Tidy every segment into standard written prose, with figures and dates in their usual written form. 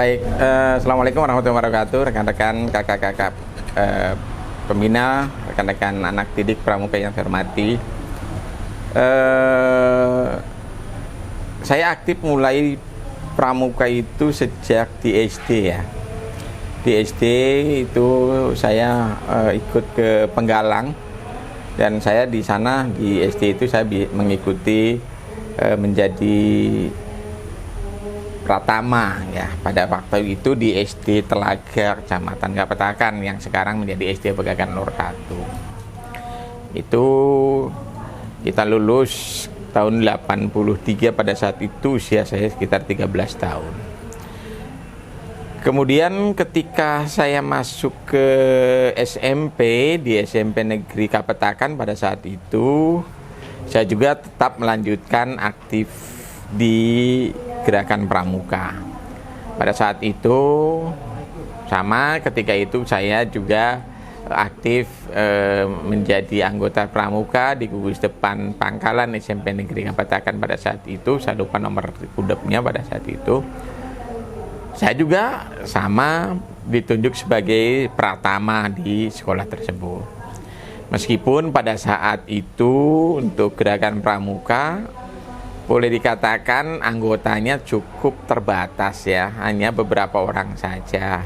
Baik, Assalamualaikum warahmatullahi wabarakatuh, rekan-rekan, kakak-kakak pembina, rekan-rekan anak didik pramuka yang saya hormati. Saya aktif mulai pramuka itu sejak di SD ya. Di SD itu saya ikut ke Penggalang, dan saya di sana di SD itu saya mengikuti menjadi Pratama ya, pada waktu itu di SD Telaga Kecamatan Kapetakan yang sekarang menjadi SD Pegagan Lor 1. Itu kita lulus tahun 83, pada saat itu usia saya sekitar 13 tahun. Kemudian ketika saya masuk ke SMP di SMP Negeri Kapetakan, pada saat itu saya juga tetap melanjutkan aktif di gerakan pramuka. Pada saat itu sama, ketika itu saya juga aktif menjadi anggota pramuka di gugus depan Pangkalan SMP Negeri Kapetakan. Pada saat itu saya lupa nomor kudepnya. Pada saat itu saya juga sama ditunjuk sebagai pratama di sekolah tersebut. Meskipun pada saat itu untuk gerakan pramuka boleh dikatakan anggotanya cukup terbatas ya, hanya beberapa orang saja.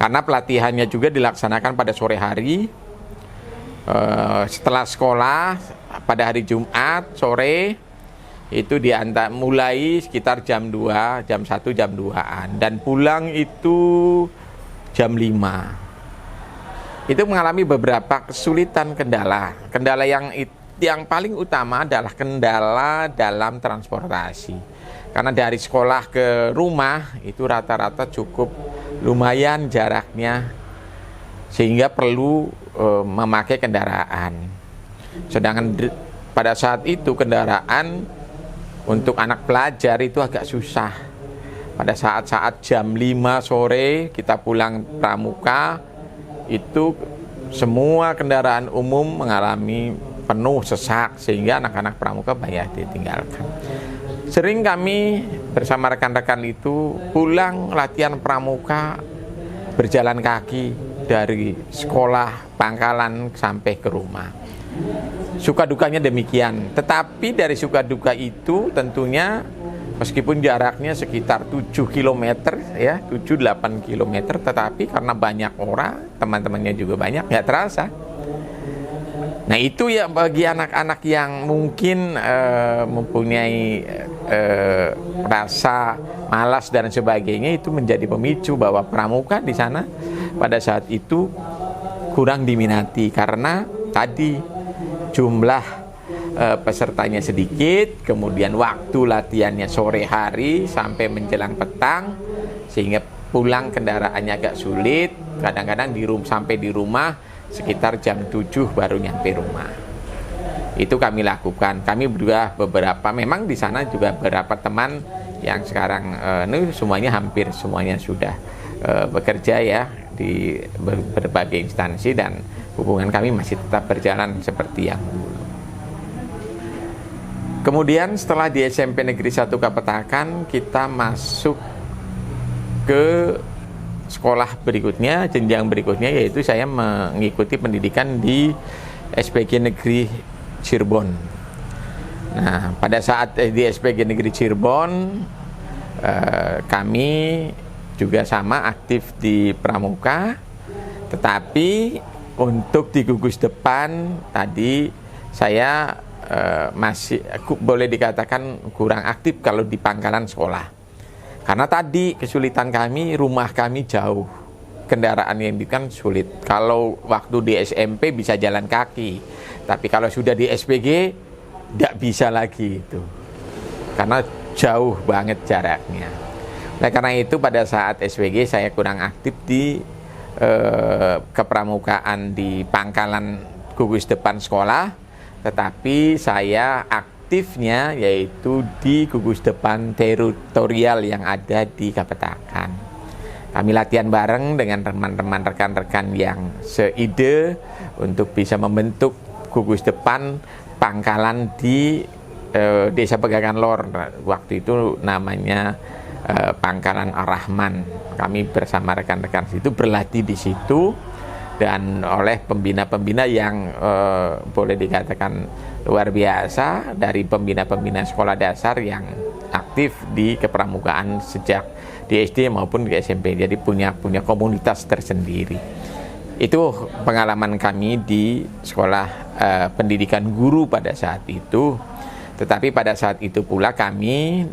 Karena pelatihannya juga dilaksanakan pada sore hari, setelah sekolah pada hari Jumat sore, itu mulai sekitar jam 2, jam 1, jam 2-an, dan pulang itu jam 5. Itu mengalami beberapa kesulitan, kendala yang paling utama adalah kendala dalam transportasi. Karena dari sekolah ke rumah itu rata-rata cukup lumayan jaraknya, sehingga perlu memakai kendaraan. Sedangkan pada saat itu kendaraan untuk anak pelajar itu agak susah. Pada saat-saat jam 5 sore kita pulang pramuka, itu semua kendaraan umum mengalami penuh sesak, sehingga anak-anak pramuka banyak ditinggalkan. Sering kami bersama rekan-rekan itu pulang latihan pramuka berjalan kaki dari sekolah Pangkalan sampai ke rumah. Suka dukanya demikian. Tetapi dari suka duka itu tentunya meskipun jaraknya sekitar 7 km ya, 7-8 km, tetapi karena banyak orang, teman-temannya juga banyak, nggak terasa. Nah itu ya bagi anak-anak yang mungkin mempunyai rasa malas dan sebagainya, itu menjadi pemicu bahwa pramuka di sana pada saat itu kurang diminati, karena tadi jumlah pesertanya sedikit, kemudian waktu latihannya sore hari sampai menjelang petang, sehingga pulang kendaraannya agak sulit. Kadang-kadang sampai di rumah sekitar jam 7 baru nyampe rumah. Itu kami lakukan. Kami juga beberapa, memang di sana juga beberapa teman yang sekarang hampir semuanya sudah bekerja ya di berbagai instansi, dan hubungan kami masih tetap berjalan seperti yang dulu. Kemudian setelah di SMP Negeri 1 Kapetakan, kita masuk ke sekolah berikutnya, jenjang berikutnya, yaitu saya mengikuti pendidikan di SPG Negeri Cirebon. Nah, pada saat di SPG Negeri Cirebon, kami juga sama aktif di pramuka, tetapi untuk di gugus depan tadi saya masih boleh dikatakan kurang aktif kalau di Pangkalan sekolah. Karena tadi kesulitan kami, rumah kami jauh, kendaraan yang kan sulit. Kalau waktu di SMP bisa jalan kaki, tapi kalau sudah di SPG tidak bisa lagi itu, karena jauh banget jaraknya. Nah karena itu pada saat SPG saya kurang aktif di kepramukaan di Pangkalan gugus depan sekolah, tetapi saya aktifnya yaitu di gugus depan teritorial yang ada di Kapetakan. Kami latihan bareng dengan teman-teman rekan-rekan yang seide untuk bisa membentuk gugus depan Pangkalan di Desa Pegagan Lor. Waktu itu namanya Pangkalan Ar-Rahman. Kami bersama rekan-rekan situ berlatih di situ, dan oleh pembina-pembina yang boleh dikatakan luar biasa, dari pembina-pembina sekolah dasar yang aktif di kepramukaan sejak di SD maupun di SMP. Jadi punya komunitas tersendiri. Itu pengalaman kami di sekolah pendidikan guru pada saat itu. Tetapi pada saat itu pula kami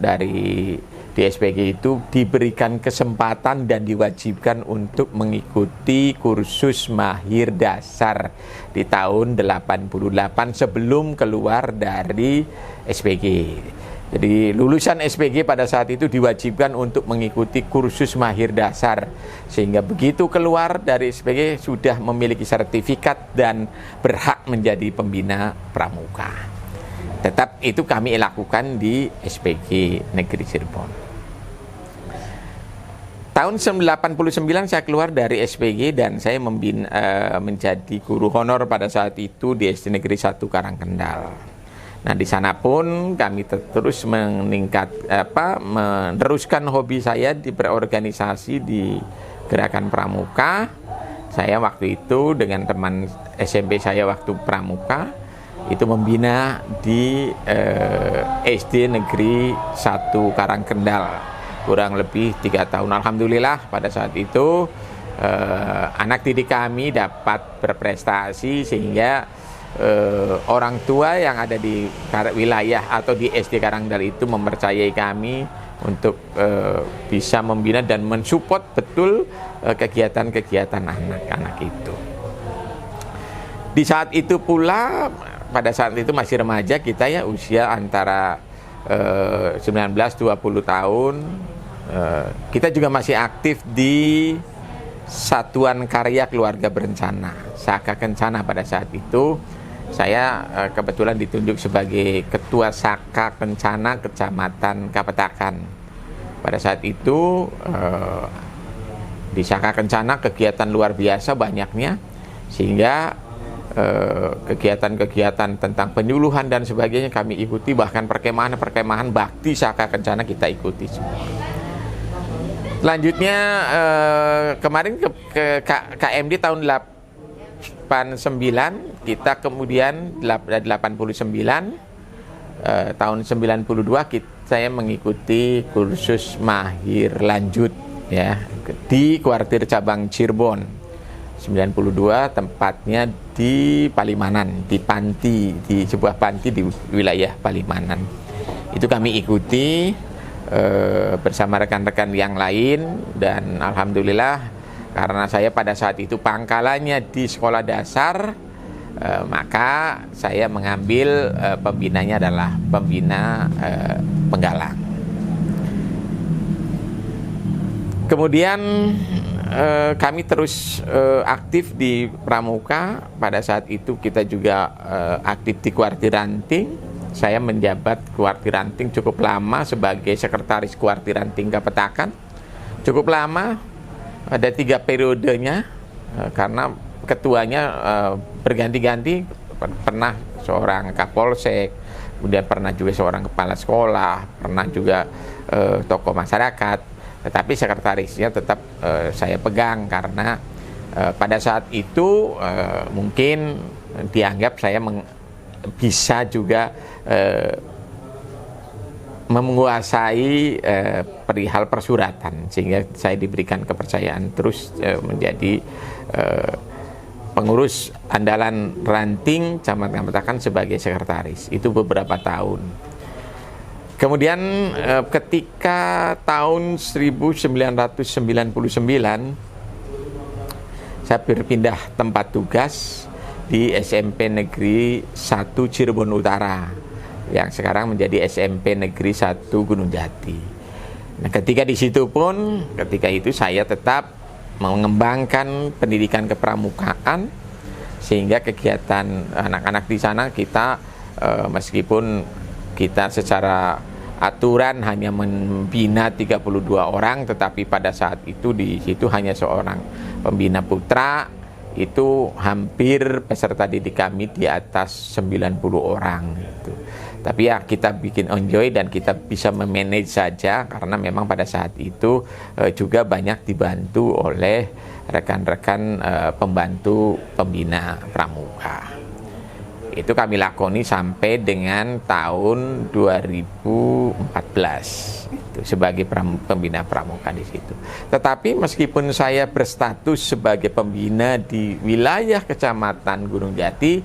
di SPG itu diberikan kesempatan dan diwajibkan untuk mengikuti kursus mahir dasar di tahun 88 sebelum keluar dari SPG. Jadi lulusan SPG pada saat itu diwajibkan untuk mengikuti kursus mahir dasar, sehingga begitu keluar dari SPG sudah memiliki sertifikat dan berhak menjadi pembina pramuka. Tetap itu kami lakukan di SPG Negeri Cirebon. Tahun 89 saya keluar dari SPG dan saya menjadi guru honor pada saat itu di SD Negeri 1 Karangkendal. Nah, di sana pun kami terus meneruskan hobi saya di berorganisasi di Gerakan Pramuka. Saya waktu itu dengan teman SMP saya waktu pramuka itu membina di SD Negeri 1 Karangkendal kurang lebih 3 tahun. Alhamdulillah pada saat itu anak didik kami dapat berprestasi, sehingga orang tua yang ada di wilayah atau di SD Karangkendal itu mempercayai kami untuk bisa membina dan mensupport betul kegiatan-kegiatan anak-anak itu. Di saat itu pula, pada saat itu masih remaja kita ya, usia antara 19-20 tahun, kita juga masih aktif di Satuan Karya Keluarga Berencana, Saka Kencana. Pada saat itu saya kebetulan ditunjuk sebagai Ketua Saka Kencana Kecamatan Kapetakan. Pada saat itu di Saka Kencana kegiatan luar biasa banyaknya, sehingga kegiatan-kegiatan tentang penyuluhan dan sebagainya kami ikuti, bahkan perkemahan bakti Saka Kencana kita ikuti semua. Selanjutnya kemarin ke KMD tahun 89, kita kemudian 89 tahun 92 saya mengikuti kursus mahir lanjut ya di Kuartir Cabang Cirebon. 92 tempatnya di Palimanan, di panti, di sebuah panti di wilayah Palimanan. Itu kami ikuti bersama rekan-rekan yang lain, dan alhamdulillah karena saya pada saat itu pangkalannya di sekolah dasar, maka saya mengambil pembinanya adalah pembina penggalang. Kemudian kami terus aktif di pramuka. Pada saat itu kita juga aktif di Kuartir Ranting. Saya menjabat Kuartir Ranting cukup lama sebagai sekretaris Kuartir Ranting Kapetakan. Cukup lama, ada 3 periodenya, karena ketuanya berganti-ganti. Pernah seorang Kapolsek, kemudian pernah juga seorang kepala sekolah, pernah juga tokoh masyarakat. Tetapi sekretarisnya tetap saya pegang, karena pada saat itu mungkin dianggap saya bisa juga menguasai perihal persuratan, sehingga saya diberikan kepercayaan terus menjadi pengurus andalan Ranting Kecamatan Kapetakan sebagai sekretaris. Itu beberapa tahun. Kemudian ketika tahun 1999 saya berpindah tempat tugas di SMP Negeri 1 Cirebon Utara, yang sekarang menjadi SMP Negeri 1 Gunung Jati. Nah, ketika itu saya tetap mengembangkan pendidikan kepramukaan, sehingga kegiatan anak-anak di sana kita meskipun kita secara aturan hanya membina 32 orang, tetapi pada saat itu di situ hanya seorang pembina putra itu hampir peserta didik kami di atas 90 orang gitu. Tapi ya kita bikin enjoy dan kita bisa memanage saja, karena memang pada saat itu juga banyak dibantu oleh rekan-rekan pembantu pembina pramuka. Itu kami lakoni sampai dengan tahun 2014 itu sebagai pembina pramuka di situ. Tetapi meskipun saya berstatus sebagai pembina di wilayah Kecamatan Gunung Jati,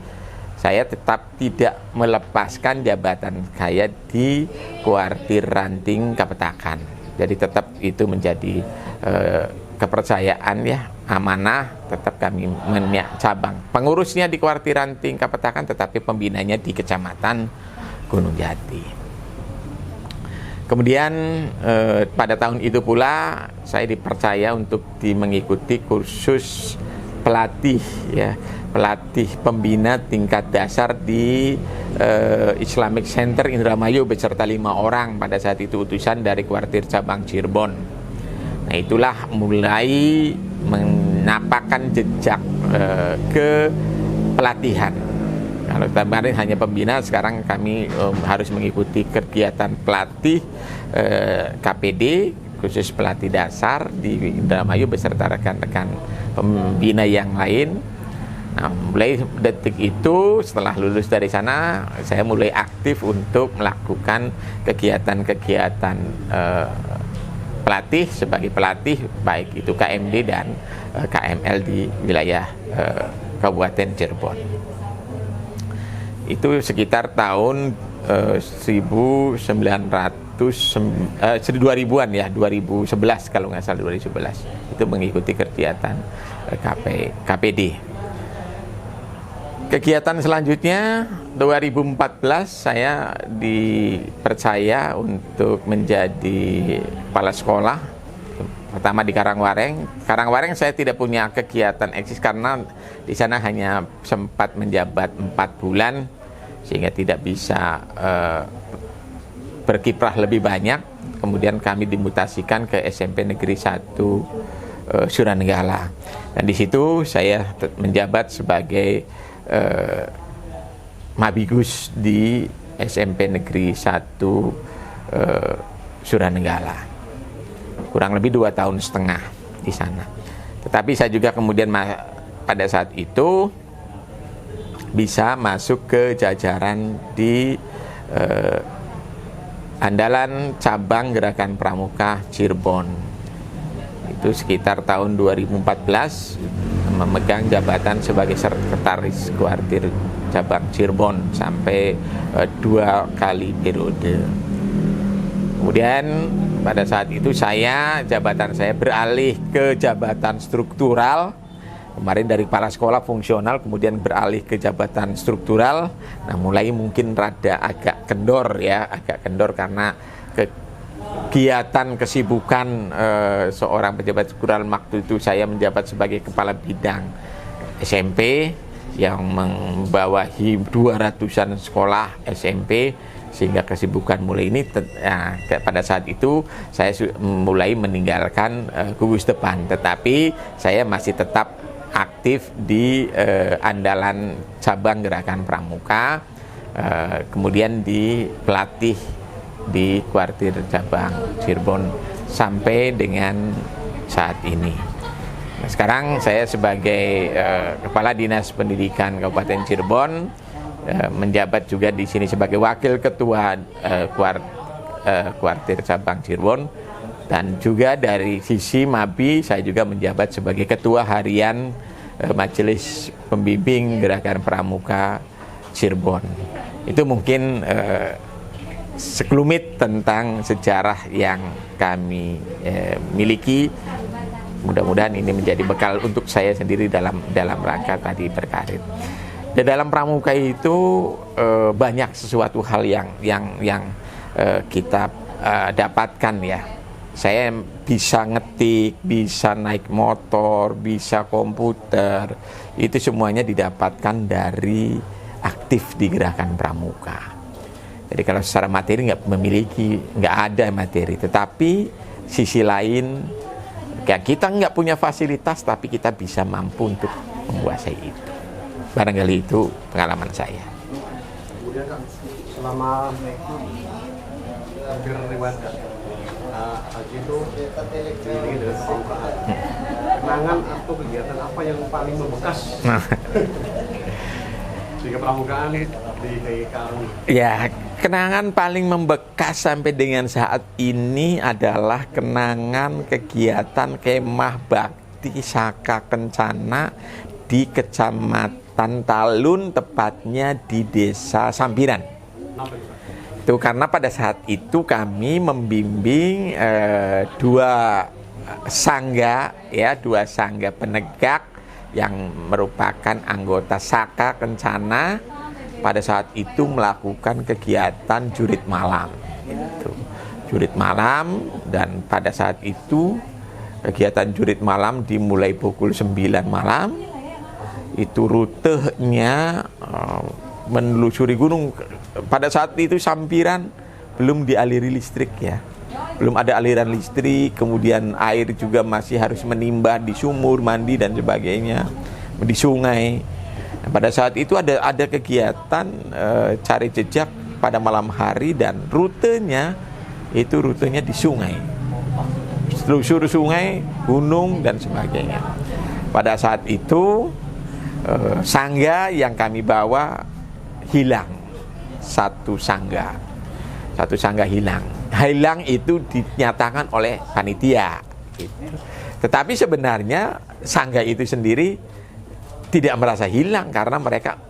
saya tetap tidak melepaskan jabatan saya di Kuartir Ranting Kapetakan. Jadi tetap itu menjadi kepercayaan ya, amanah, tetap kami cabang. Pengurusnya di Kuartir Ranting Kapetakan, tetapi pembinanya di Kecamatan Gunung Jati. Kemudian pada tahun itu pula saya dipercaya untuk mengikuti kursus pelatih ya, pelatih pembina tingkat dasar di Islamic Center Indramayu beserta 5 orang pada saat itu, utusan dari Kuartir Cabang Cirebon. Nah, itulah mulai menapakan jejak ke pelatihan. Kalau kemarin hanya pembina, sekarang kami harus mengikuti kegiatan pelatih KPD, khusus pelatih dasar di Indramayu beserta rekan-rekan pembina yang lain. Nah, mulai detik itu, setelah lulus dari sana, saya mulai aktif untuk melakukan kegiatan-kegiatan pelatih sebagai pelatih, baik itu KMD dan KML di wilayah Kabupaten Cirebon. Itu sekitar tahun 2000-an ya, 2011 kalau nggak salah, 2011 itu mengikuti kegiatan KPD. Kegiatan selanjutnya 2014 saya dipercaya untuk menjadi kepala sekolah. Pertama di Karangwareng. Karangwareng saya tidak punya kegiatan eksis karena di sana hanya sempat menjabat 4 bulan sehingga tidak bisa berkiprah lebih banyak. Kemudian kami dimutasikan ke SMP Negeri 1 Suranenggala. Dan di situ saya menjabat sebagai Mabigus di SMP Negeri 1 Suranenggala. Kurang lebih 2,5 tahun di sana. Tetapi saya juga kemudian pada saat itu bisa masuk ke jajaran di Andalan Cabang Gerakan Pramuka Cirebon. Itu sekitar tahun 2014 memegang jabatan sebagai sekretaris Kuartir Cabang Cirebon sampai 2 kali periode. Kemudian pada saat itu jabatan saya beralih ke jabatan struktural. Kemarin dari kepala sekolah fungsional kemudian beralih ke jabatan struktural. Nah, mulai mungkin rada agak kendor karena kegiatan kesibukan seorang pejabat struktural. Waktu itu saya menjabat sebagai kepala bidang SMP yang membawahi 200-an sekolah SMP, sehingga kesibukan mulai ini pada saat itu saya mulai meninggalkan gugus depan, tetapi saya masih tetap aktif di Andalan Cabang Gerakan Pramuka, kemudian di pelatih di Kuartir Cabang Cirebon sampai dengan saat ini. Nah, sekarang saya sebagai Kepala Dinas Pendidikan Kabupaten Cirebon menjabat juga di sini sebagai Wakil Ketua Kuartir Cabang Cirebon, dan juga dari sisi MABI saya juga menjabat sebagai Ketua Harian Majelis Pembimbing Gerakan Pramuka Cirebon. Itu mungkin sekelumit tentang sejarah yang kami miliki. Mudah-mudahan ini menjadi bekal untuk saya sendiri dalam rangka tadi berkarir. Di dalam pramuka itu banyak sesuatu hal yang kita dapatkan ya. Saya bisa ngetik, bisa naik motor, bisa komputer. Itu semuanya didapatkan dari aktif di Gerakan Pramuka. Jadi kalau secara materi nggak ada materi, tetapi sisi lain, kayak kita nggak punya fasilitas, tapi kita bisa mampu untuk menguasai itu. Barangkali itu pengalaman saya. Kemudian Kak, selama hampir riwayat Kak, haji itu diiringi dengan kepemukaan. Kenangan atau kegiatan apa yang paling membekas sehingga pramukaan di Karang? Ya, kenangan paling membekas sampai dengan saat ini adalah kenangan kegiatan kemah bakti Saka Kencana di Kecamatan Talun, tepatnya di Desa Sampiran. Itu karena pada saat itu kami membimbing dua sangga penegak yang merupakan anggota Saka Kencana pada saat itu melakukan kegiatan jurit malam. Jurit malam, dan pada saat itu kegiatan jurit malam dimulai pukul 9 malam. Itu rutenya menelusuri gunung. Pada saat itu Sampiran belum dialiri listrik ya. Belum ada aliran listrik, kemudian air juga masih harus menimba di sumur, mandi dan sebagainya, di sungai. Nah, pada saat itu ada kegiatan cari jejak pada malam hari, dan rutenya di sungai. Telusur sungai, gunung dan sebagainya. Pada saat itu sangga yang kami bawa hilang. Satu sangga hilang itu dinyatakan oleh panitia gitu. Tetapi sebenarnya sangga itu sendiri tidak merasa hilang karena mereka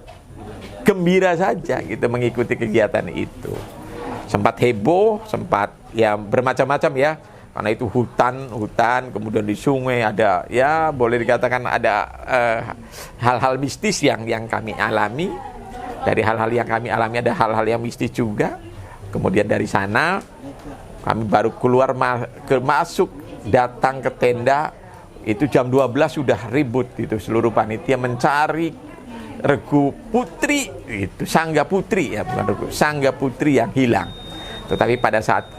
gembira saja gitu mengikuti kegiatan itu. Sempat heboh, sempat ya bermacam-macam ya, karena itu hutan, kemudian di sungai ada ya boleh dikatakan ada hal-hal mistis yang kami alami. Dari hal-hal yang kami alami ada hal-hal yang mistis juga. Kemudian dari sana kami baru keluar masuk datang ke tenda itu jam 12 sudah ribut itu, seluruh panitia mencari regu putri itu, sangga putri ya, bukan regu, sangga putri yang hilang. Tetapi pada saat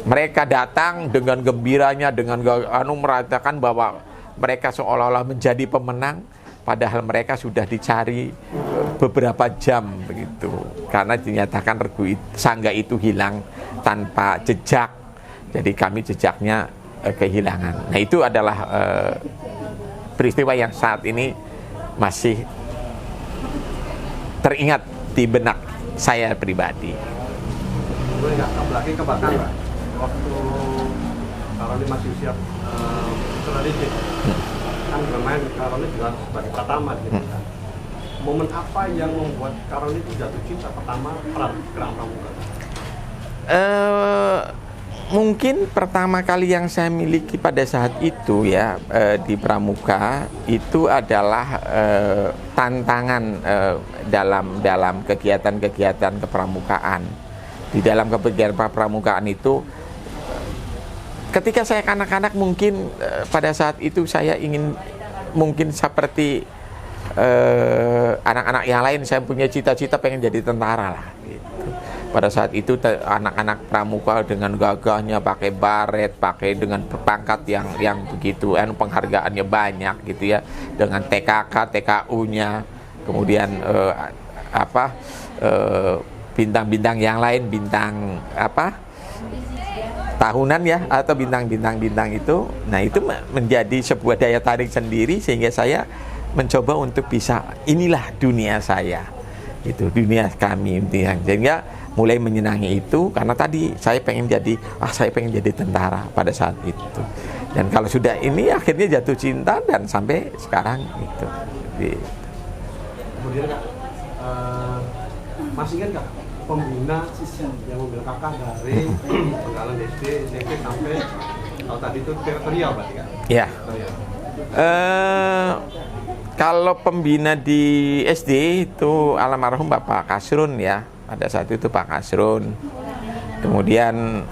mereka datang dengan gembiranya, dengan meratakan bahwa mereka seolah-olah menjadi pemenang, padahal mereka sudah dicari beberapa jam begitu, karena dinyatakan sangga itu hilang tanpa jejak. Jadi kami jejaknya kehilangan. Nah, itu adalah peristiwa yang saat ini masih teringat di benak saya pribadi. Boleh nggak lagi kebakaran waktu Karoli masih usia terdidik, kan bermain Karoli juga sebagai pertama gitu kan. Momen apa yang membuat Karoli itu jatuh cinta pertama Kerang Pramuka? Mungkin pertama kali yang saya miliki pada saat itu ya di Pramuka itu adalah tantangan dalam kegiatan-kegiatan kepramukaan. Di dalam kegiatan kepramukaan itu, ketika saya kanak-kanak mungkin pada saat itu saya ingin mungkin seperti anak-anak yang lain, saya punya cita-cita pengen jadi tentara lah gitu. Pada saat itu anak-anak pramuka dengan gagahnya pakai baret, pakai dengan pangkat yang begitu, penghargaannya banyak gitu ya, dengan TKK, TKU-nya, kemudian bintang-bintang yang lain, bintang tahunan ya, atau bintang-bintang itu. Nah, itu menjadi sebuah daya tarik sendiri sehingga saya mencoba untuk bisa, inilah dunia saya, itu dunia kami, sehingga mulai menyenangi itu karena tadi saya pengen jadi tentara pada saat itu. Dan kalau sudah ini akhirnya jatuh cinta dan sampai sekarang itu. Kemudian Kak, masih ingat Kak pembina yang membela Kakak dari Penggalan SD, SMP sampai kalau tadi itu teritorial berarti Kak? Ya. Kalau pembina di SD itu almarhum Bapak Kasrun ya, pada saat itu Pak Kasrun. Kemudian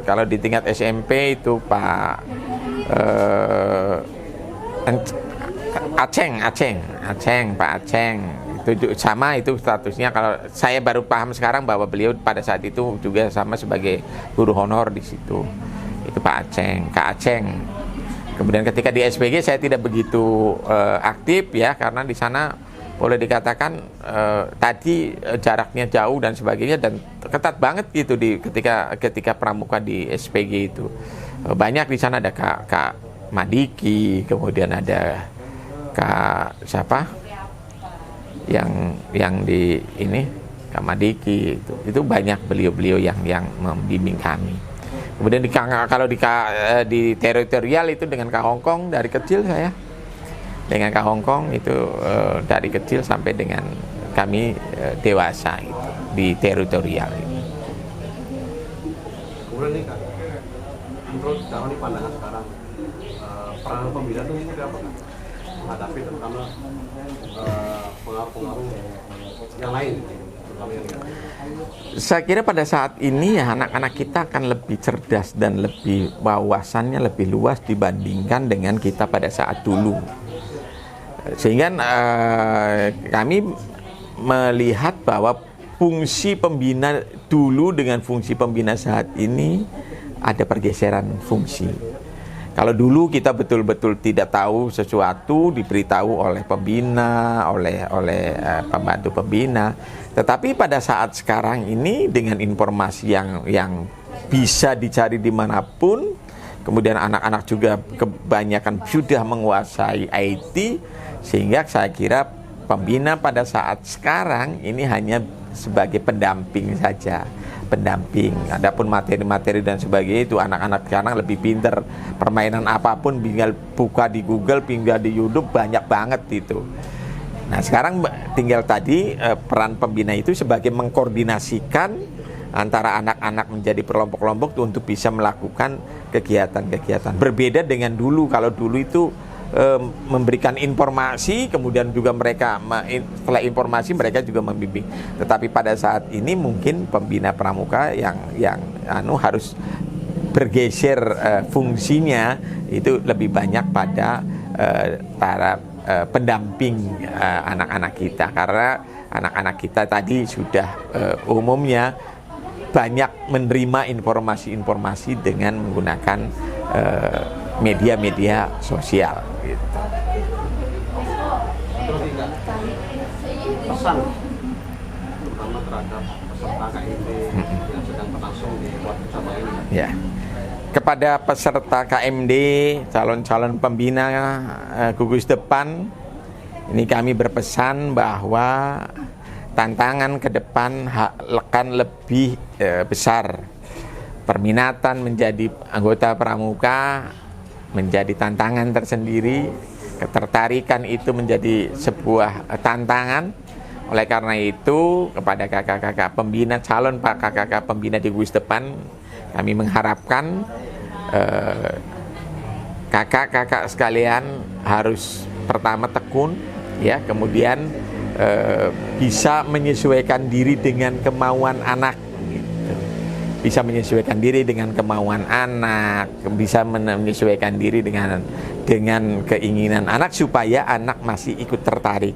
kalau di tingkat SMP itu Pak Pak Aceng. Itu sama, itu statusnya. Kalau saya baru paham sekarang bahwa beliau pada saat itu juga sama sebagai guru honor di situ. Itu Pak Aceng, Kak Kemudian ketika di SPG saya tidak begitu aktif ya, karena di sana boleh dikatakan tadi jaraknya jauh dan sebagainya, dan ketat banget gitu ketika pramuka di SPG itu. Banyak di sana ada Kak Madiki, kemudian ada Kak siapa yang di ini Kak Madiki, itu banyak beliau-beliau yang membimbing kami. Kemudian kalau di teritorial itu dengan Kak Hongkong dari kecil saya. Dengan Kak Hongkong itu dari kecil sampai dengan kami dewasa itu di teritorial itu. Kemudian nih Kak, menurut sekarang nih pandangan sekarang, peran pembina itu seperti apa Kak? Menghadapi terutama pengaruh-pengaruh yang lain, terutama yang negatif. Saya kira pada saat ini ya anak-anak kita akan lebih cerdas dan lebih wawasannya lebih luas dibandingkan dengan kita pada saat dulu. Sehingga kami melihat bahwa fungsi pembina dulu dengan fungsi pembina saat ini ada pergeseran fungsi. Kalau dulu kita betul-betul tidak tahu sesuatu, diberitahu oleh pembina, oleh pembantu pembina. Tetapi pada saat sekarang ini dengan informasi yang bisa dicari dimanapun, kemudian anak-anak juga kebanyakan sudah menguasai IT, sehingga saya kira pembina pada saat sekarang ini hanya sebagai pendamping saja. Pendamping, adapun materi-materi dan sebagainya itu anak-anak sekarang lebih pinter, permainan apapun tinggal buka di Google, tinggal di YouTube, banyak banget itu. Nah sekarang tinggal tadi peran pembina itu sebagai mengkoordinasikan antara anak-anak menjadi kelompok-kelompok untuk bisa melakukan kegiatan-kegiatan. Berbeda dengan dulu, kalau dulu itu memberikan informasi, kemudian juga mereka setelah informasi mereka juga membimbing. Tetapi pada saat ini mungkin pembina pramuka yang harus bergeser fungsinya itu lebih banyak pada para pendamping anak-anak kita, karena anak-anak kita tadi sudah umumnya banyak menerima informasi-informasi dengan menggunakan media-media sosial gitu. Pesan terutama terhadap peserta KMD yang sedang berlangsung di Waduk Sabang ini. Ya. Kepada peserta KMD, calon-calon pembina gugus depan, ini kami berpesan bahwa tantangan ke depan akan lebih besar. Perminatan menjadi anggota pramuka menjadi tantangan tersendiri, ketertarikan itu menjadi sebuah tantangan. Oleh karena itu, kepada kakak-kakak pembina, calon kakak-kakak pembina di gugus depan, kami mengharapkan kakak-kakak sekalian harus pertama tekun, ya, kemudian bisa menyesuaikan diri dengan kemauan anak. Bisa menyesuaikan diri dengan kemauan anak, bisa menyesuaikan diri dengan keinginan anak supaya anak masih ikut tertarik.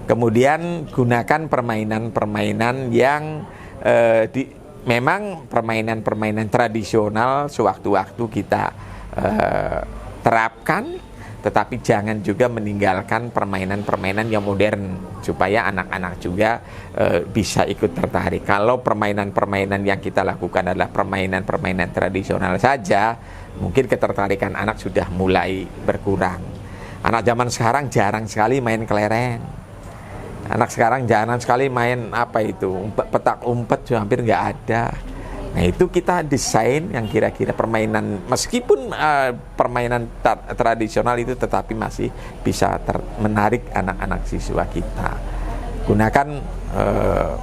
Kemudian gunakan permainan-permainan yang memang permainan-permainan tradisional sewaktu-waktu kita terapkan, tetapi jangan juga meninggalkan permainan-permainan yang modern supaya anak-anak juga bisa ikut tertarik. Kalau permainan-permainan yang kita lakukan adalah permainan-permainan tradisional saja, mungkin ketertarikan anak sudah mulai berkurang. Anak zaman sekarang jarang sekali main kelereng. Anak sekarang jarang sekali main petak umpet, hampir nggak ada. Nah itu kita desain yang kira-kira permainan, meskipun permainan tradisional itu tetapi masih bisa menarik anak-anak siswa kita. Gunakan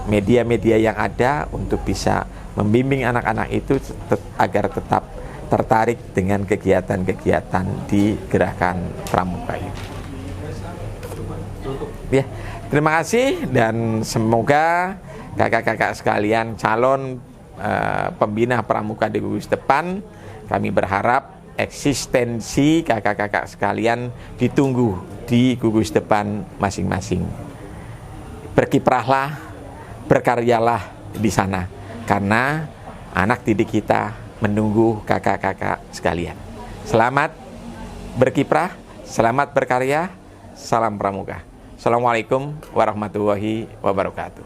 media-media yang ada untuk bisa membimbing anak-anak itu agar tetap tertarik dengan kegiatan-kegiatan di gerakan pramuka ini. Ya, terima kasih dan semoga kakak-kakak sekalian calon pembina pramuka di gugus depan, kami berharap eksistensi kakak-kakak sekalian ditunggu di gugus depan masing-masing. Berkiprahlah, berkaryalah di sana, karena anak didik kita menunggu kakak-kakak sekalian. Selamat berkiprah, selamat berkarya, salam pramuka. Assalamualaikum warahmatullahi wabarakatuh.